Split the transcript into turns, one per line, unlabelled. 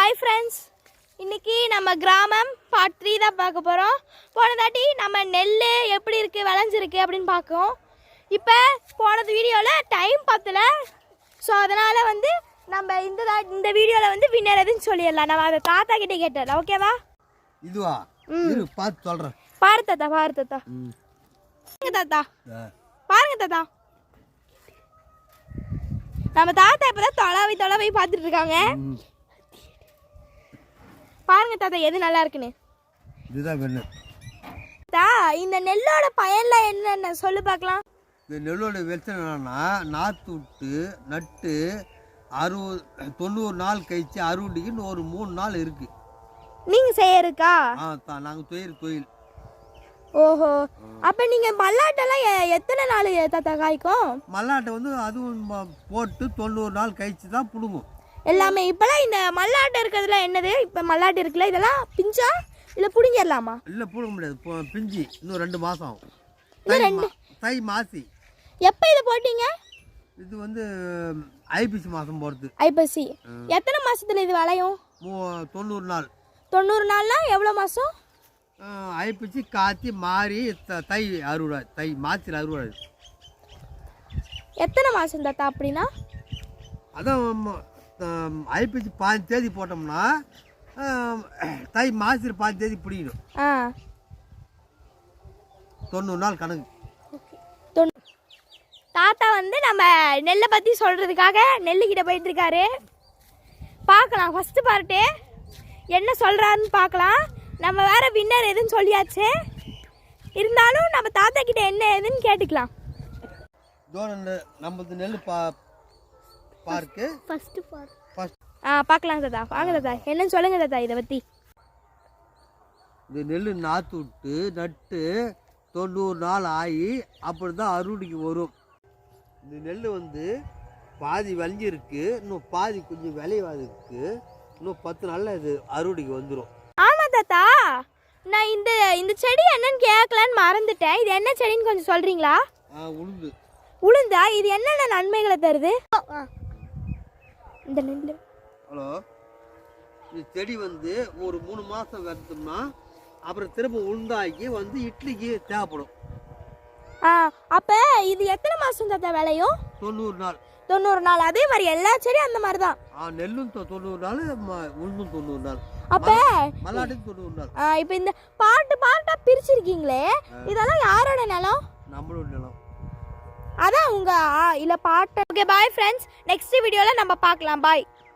Bye friends. இன்னைக்கு நம்ம கிராமம் பார்ட் 3 தான் பார்க்க போறோம். போனதாட்டி நம்ம நெல் எப்படி இருக்கு விளைஞ்சிருக்கு அப்படினு பார்க்கோம். இப்போ போனது வீடியோல டைம் பத்தல. சோ அதனால வந்து நம்ம இந்த வீடியோல வந்து வின்னர் எதுன்னு சொல்லிடலாம். நம்ம அத தாத்தா கிட்ட கேட்டறோம். ஓகேவா?
இதுவா? இரு பாத்து சொல்றேன்.
பாரு தாத்தா. பாருங்க தாத்தா. பாருங்க தாத்தா. நம்ம தாத்தா இப்பதான் தொலைவை பார்த்துட்டு இருக்காங்க. பாருங்க தாத்தா எது நல்லா இருக்குன்னு.
இதுதான் வெண்ணெய்.
இந்த நெல்லோட பயன்ல என்னென்ன சொல்லு பார்க்கலாம்.
இந்த நெல்லோட விளைச்சல் என்னன்னா, நாற்று விட்டு நட்டு 90 நாள் கழிச்சு அறுவடைக்குன்னு ஒரு 3 நாள் இருக்கு.
நீங்க செய்யறக்கா?
நாங்க தொழில்.
ஓஹோ, அப்ப நீங்க மல்லாட்டெல்லாம் எத்தனை நாள் தாத்தா காய்க்கும்?
மல்லாட்டை வந்து அதுவும் போட்டு 90 நாள் கழிச்சு தான் புடுங்கும்
எல்லாமே. இப்பெல்லாம் இந்த மல்லாட்டை இருக்கிறதுல என்னது, இப்ப மல்லாட்டை இருக்குல்ல, இதெல்லாம் பிஞ்சா இல்ல புடுங்கிடலாமா?
இல்ல புடுங்க முடியாது, பிஞ்சு இன்னும் 2 மாசம் ஆகும். தை மாசி.
எப்ப இதை போட்டீங்க?
இது வந்து ஐப்பசி மாசம் போறது.
ஐப்பசி. எத்தனை மாசத்துல இது விளையும்?
90 நாள்.
90 நாள்னா எவ்வளவு மாசம்?
ஐப்பசி காத்தி மாறி தை அறுவடை. தை மாசியில் அறுவடை.
எத்தனை மாசம் தாத்தா அப்படின்னா?
அதான் ஐப்பசி 5 தேதி போட்டோம்னா தை மாசியில் 5 தேதி பிடிக்கணும். 90 நாள் கணக்கு.
தாத்தா வந்து நம்ம நெல்லை பற்றி சொல்கிறதுக்காக நெல்லுக்கிட்ட போயிட்டு இருக்காரு. பார்க்கலாம் ஃபஸ்ட்டு பார்ட்டு என்ன சொல்கிறாருன்னு பார்க்கலாம். நம்ம வேற வின்னர் எதுன்னு சொல்லியாச்சு, இருந்தாலும் நம்ம தாத்தா கிட்ட என்ன ஏதுன்னு கேட்டுக்கலாம்.
நம்ம நெல் பார்க்கு
ஃபர்ஸ்ட் பார்க்கலாம் தாத்தா. வாங்க தாத்தா, என்னன்னு சொல்லுங்க தாத்தா இதை பற்றி.
இந்த நெல் நாற்று விட்டு நட்டு 90 நாள் ஆகி அப்படி தான் அறுவடைக்கு வரும். இந்த நெல் வந்து பாதி விளைஞ்சிருக்கு, இன்னும் பாதி கொஞ்சம் விளையாது இருக்கு. இன்னும் 10 நாளில் இது அறுவடைக்கு வந்துடும்.
ஆமாம் தாத்தா, நான் இந்த செடி என்னன்னு கேட்கலான்னு மறந்துட்டேன். இது என்ன செடின்னு கொஞ்சம் சொல்கிறீங்களா? உளுந்தா? இது என்னென்ன நன்மைகளை தருது இந்த நெல்?
ஹலோ, இந்த செடி வந்து ஒரு 3 மாதம் வந்தோம்னா அப்புறம் திரும்ப உளுந்தாக்கி வந்து இட்லிக்கு தேவைப்படும்.
அப்போ இது எத்தனை மாதம் தாத்தா விளையும்?
90 நாள்.
90 நாள். அதே மாதிரி எல்லா செடியும் அந்த மாதிரி தான்.
நெல்லும் 90 நாள், உளுந்தும் 90 நாள்.
அப்போ
மல்லாட்டும் 90 நாள்.
இப்போ இந்த பார்ட்டா பிரிச்சிருக்கீங்களே, இதெல்லாம் யாரோட நிலம்?
நம்மளோட நிலம்.
அதான் உங்க இல்ல பாட்டு. Okay, bye friends. நெக்ஸ்ட் வீடியோல நம்ம பார்க்கலாம். பாய்.